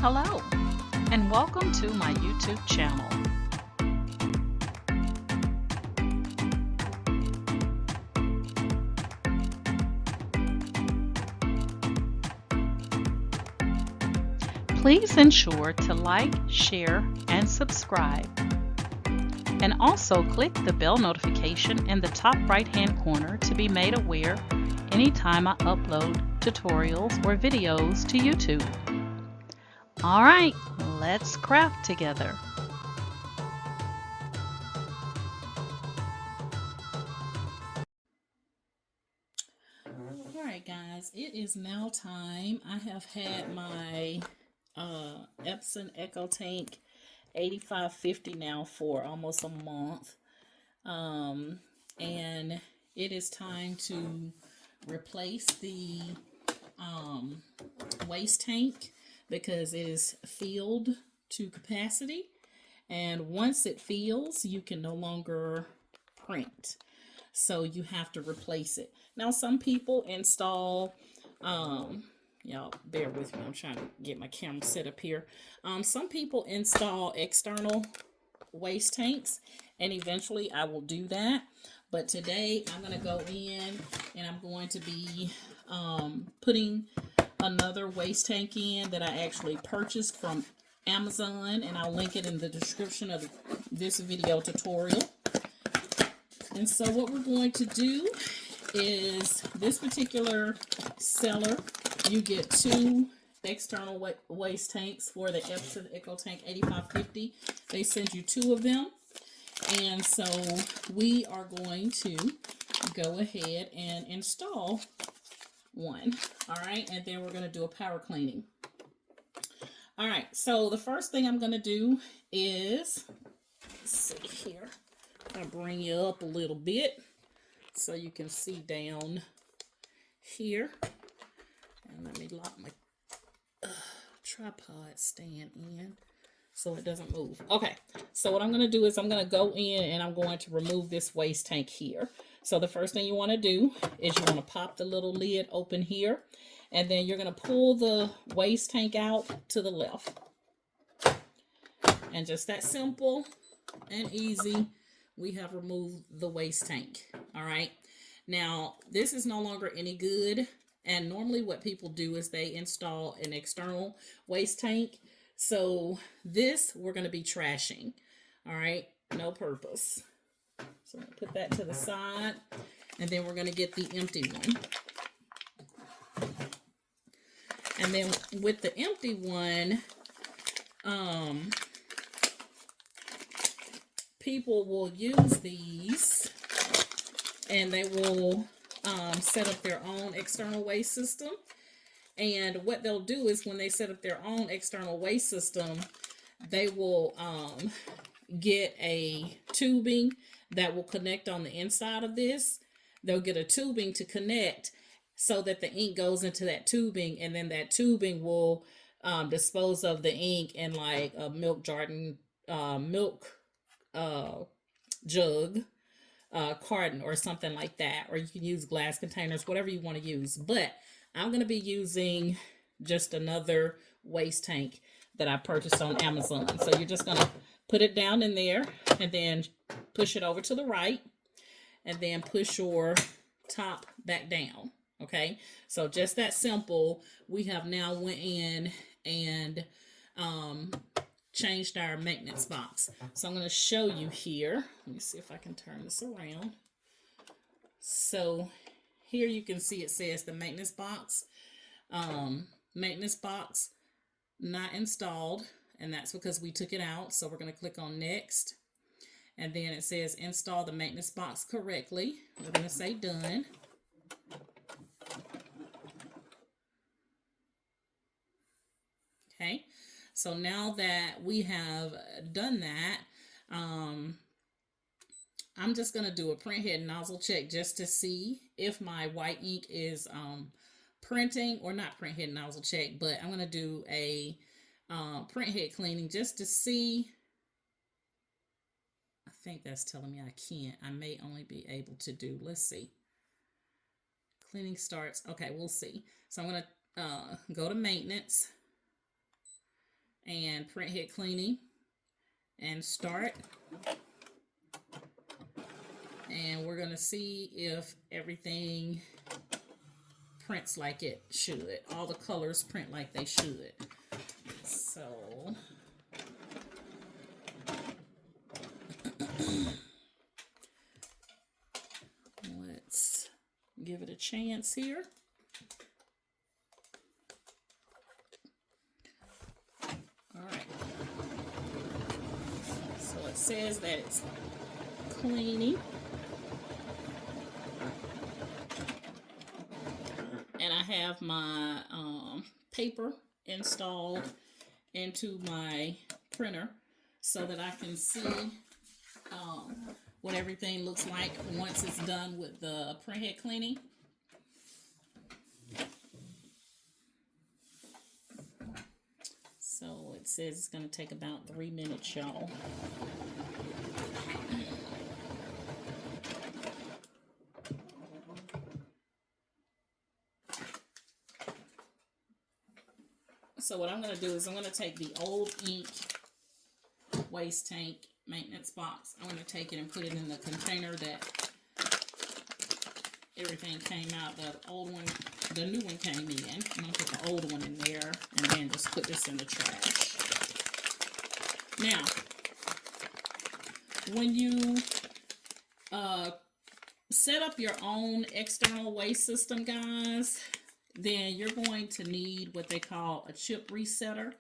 Hello, and welcome to my YouTube channel. Please ensure to like, share, and subscribe. And also click the bell notification in the top right-hand corner to be made aware anytime I upload tutorials or videos to YouTube. Alright, let's craft together. Alright guys, it is now time. I have had my Epson Echo Tank 8550 now for almost a month. And it is time to replace the waste tank because it is filled to capacity, and once it fills you can no longer print, so you have to replace it. Now some people install y'all bear with me, I'm trying to get my camera set up here. Some people install external waste tanks, and eventually I will do that, but today I'm going to go in and I'm going to be putting another waste tank in that I actually purchased from Amazon, and I'll link it in the description of this video tutorial. And so what we're going to do is, this particular seller, you get 2 external waste tanks for the Epson Echo Tank 8550. They send you 2 of them. And so we are going to go ahead and install one. All right, and then we're going to do a power cleaning. All right, so the first thing I'm going to do is, let's see here, I'm going to bring you up a little bit so you can see down here. And let me lock my tripod stand in so it doesn't move. Okay, so what I'm going to do is I'm going to go in and I'm going to remove this waste tank here. So the first thing you want to do is you want to pop the little lid open here, and then you're going to pull the waste tank out to the left. And just that simple and easy, we have removed the waste tank. All right, now this is no longer any good, and normally what people do is they install an external waste tank. So this we're going to be trashing. All right, no purpose. So I'm going to put that to the side, and then we're going to get the empty one. And then with the empty one, people will use these and they will set up their own external waste system. And what they'll do is when they set up their own external waste system, they will get a tubing that will connect on the inside of this. They'll get a tubing to connect so that the ink goes into that tubing, and then that tubing will dispose of the ink in like a milk carton, jug, carton or something like that, or you can use glass containers, whatever you want to use. But I'm going to be using just another waste tank that I purchased on Amazon. So you're just going to put it down in there and then push it over to the right, and then push your top back down. Okay, so just that simple. We have now went in and changed our maintenance box. So I'm going to show you here. Let me see if I can turn this around. So here you can see it says the maintenance box not installed, and that's because we took it out. So we're going to click on next, and then it says install the maintenance box correctly. We're going to say done. Okay, so now that we have done that, I'm just going to do a print head nozzle check just to see if my white ink is printing, or not print head nozzle check, but I'm going to do a print head cleaning just to see. I think that's telling me I can't. I may only be able to do, let's see. Cleaning starts. Okay, we'll see. So I'm going to go to maintenance. and print head cleaning and start. And we're going to see if everything prints like it should. All the colors print like they should. So let's give it a chance here. All right. So it says that it's cleaning. And I have my paper installed into my printer so that I can see what everything looks like once it's done with the print head cleaning. So it says it's going to take about 3 minutes, y'all. So what I'm going to do is I'm going to take the old ink waste tank maintenance box. I'm going to take it and put it in the container that everything came out. The old one, the new one came in. I'm going to put the old one in there and then just put this in the trash. Now, when you set up your own external waste system, guys, then you're going to need what they call a chip resetter.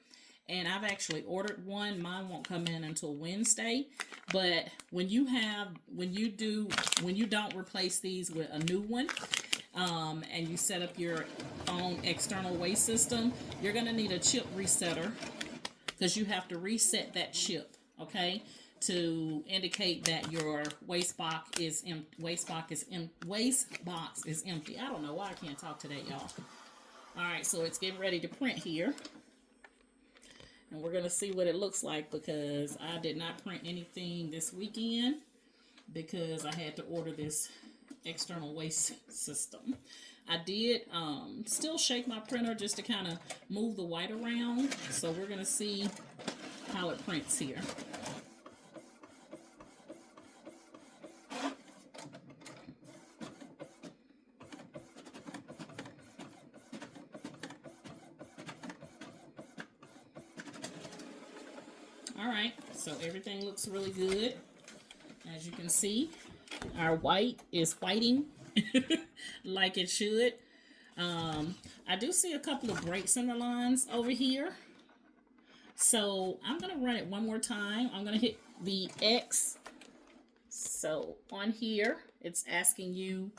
And I've actually ordered one. Mine won't come in until Wednesday. But when you don't replace these with a new one, and you set up your own external waste system, you're going to need a chip resetter because you have to reset that chip, okay, to indicate that your waste box is empty. Waste box is empty. I don't know why I can't talk today, y'all. All right, so it's getting ready to print here. And we're going to see what it looks like because I did not print anything this weekend because I had to order this external waste system. I did still shake my printer just to kind of move the white around. So we're going to see how it prints here. Alright, so everything looks really good. As you can see, our white is whiting like it should. I do see a couple of breaks in the lines over here. So I'm going to run it one more time. I'm going to hit the X. So on here, it's asking you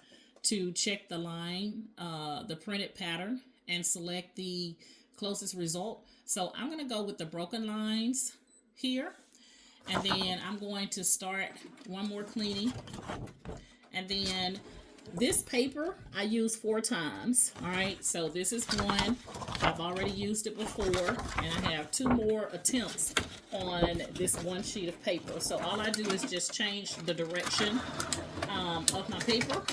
to check the line, the printed pattern, and select the closest result. So I'm going to go with the broken lines here, and then I'm going to start one more cleaning, and then this paper I use 4 times. All right, so this is one. I've already used it before, and I have 2 more attempts on this one sheet of paper. So all I do is just change the direction of my paper,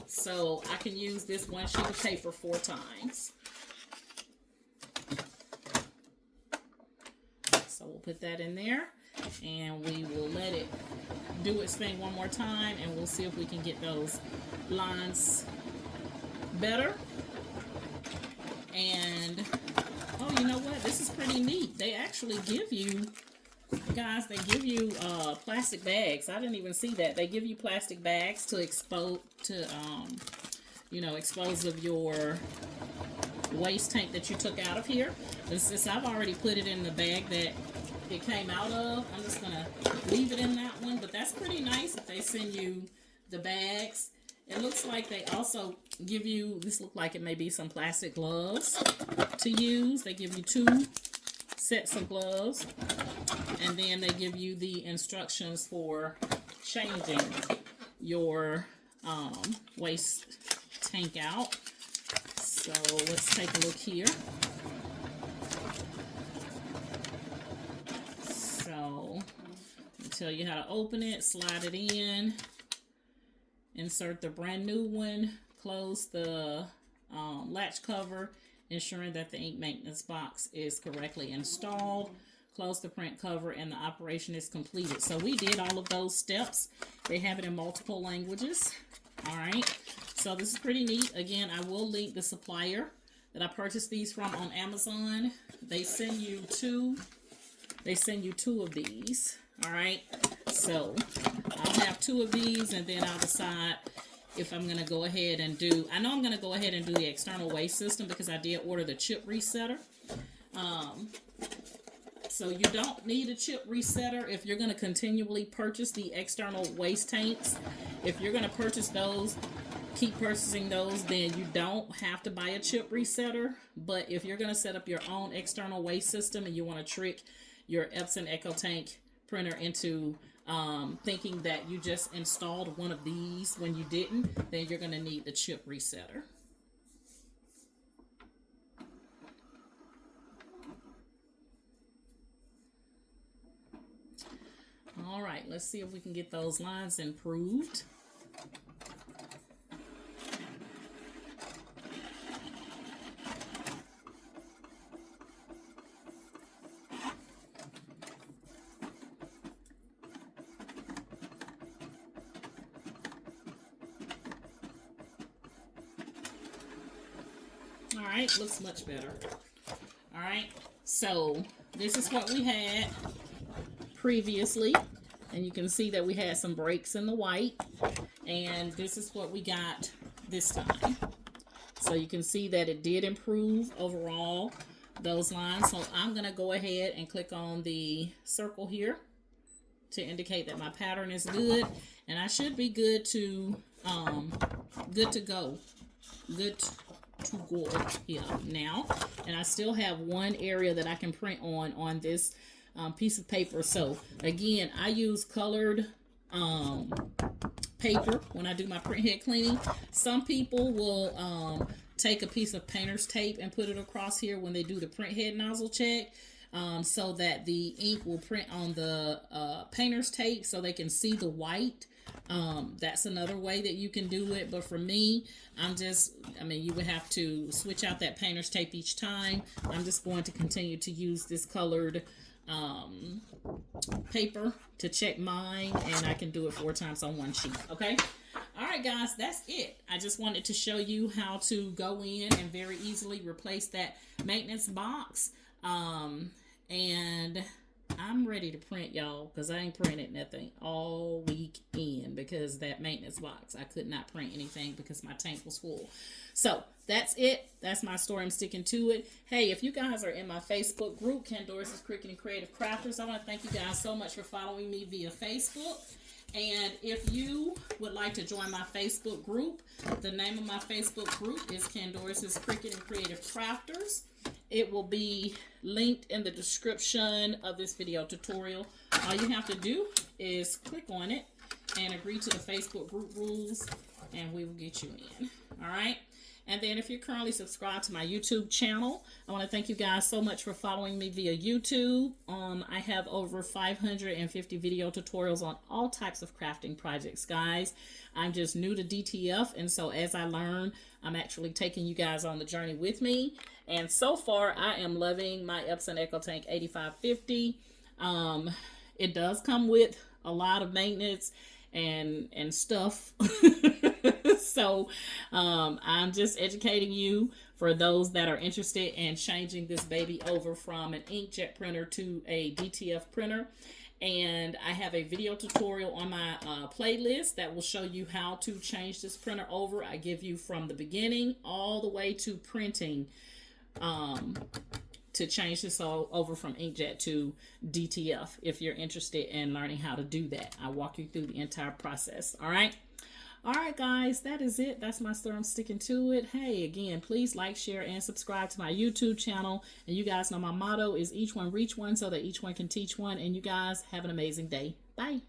so I can use this one sheet of paper 4 times. So we'll put that in there, and we will let it do its thing one more time, and we'll see if we can get those lines better. And, oh, you know what? This is pretty neat. They actually give you, guys, they give you plastic bags. I didn't even see that. They give you plastic bags to expose, expose of your waste tank that you took out of here. But since I've already put it in the bag that it came out of, I'm just gonna leave it in that one. But that's pretty nice if they send you the bags. It looks like they also give you, this look like it may be some plastic gloves to use. They give you 2 sets of gloves, and then they give you the instructions for changing your waste tank out. So let's take a look here. So I'll tell you how to open it, slide it in, insert the brand new one, close the latch cover, ensuring that the ink maintenance box is correctly installed. Close the print cover and the operation is completed. So we did all of those steps. They have it in multiple languages. All right. So this is pretty neat. Again, I will link the supplier that I purchased these from on Amazon. They send you two of these. All right. So I'll have 2 of these, and then I'll decide if I'm going to go ahead and do, I know I'm going to go ahead and do the external waste system because I did order the chip resetter. So you don't need a chip resetter if you're going to continually purchase the external waste tanks. If you're going to purchase those, keep purchasing those, then you don't have to buy a chip resetter. But if you're going to set up your own external waste system and you want to trick your Epson EcoTank printer into thinking that you just installed one of these when you didn't, then you're going to need the chip resetter. All right, let's see if we can get those lines improved. All right, looks much better. All right, so this is what we had previously, and you can see that we had some breaks in the white, and this is what we got this time. So you can see that it did improve overall, those lines. So I'm going to go ahead and click on the circle here to indicate that my pattern is good, and I should be good to go here now. And I still have one area that I can print on this piece of paper. So again, I use colored paper when I do my print head cleaning. Some people will take a piece of painter's tape and put it across here when they do the print head nozzle check, so that the ink will print on the painter's tape so they can see the white. That's another way that you can do it. But for me, you would have to switch out that painter's tape each time. I'm just going to continue to use this colored paper to check mine, and I can do it 4 times on one sheet. Okay. All right, guys, that's it. I just wanted to show you how to go in and very easily replace that maintenance box. And I'm ready to print, y'all, because I ain't printed nothing all weekend because that maintenance box. I could not print anything because my tank was full. So that's it. That's my story. I'm sticking to it. Hey, if you guys are in my Facebook group, Candoris's Cricut and Creative Crafters, I want to thank you guys so much for following me via Facebook. And if you would like to join my Facebook group, the name of my Facebook group is Candoris's Cricut and Creative Crafters. It will be linked in the description of this video tutorial. All you have to do is click on it and agree to the Facebook group rules, and we will get you in. All right. And then if you're currently subscribed to my YouTube channel, I want to thank you guys so much for following me via YouTube. I have over 550 video tutorials on all types of crafting projects, guys. I'm just new to DTF, and so as I learn, I'm actually taking you guys on the journey with me. And so far, I am loving my Epson EcoTank 8550. It does come with a lot of maintenance and stuff. So I'm just educating you for those that are interested in changing this baby over from an inkjet printer to a DTF printer. And I have a video tutorial on my playlist that will show you how to change this printer over. I give you from the beginning all the way to printing to change this all over from inkjet to DTF. If you're interested in learning how to do that, I walk you through the entire process. All right. All right, guys, that is it. That's my story. I'm sticking to it. Hey, again, please like, share, and subscribe to my YouTube channel. And you guys know my motto is each one reach one so that each one can teach one. And you guys have an amazing day. Bye.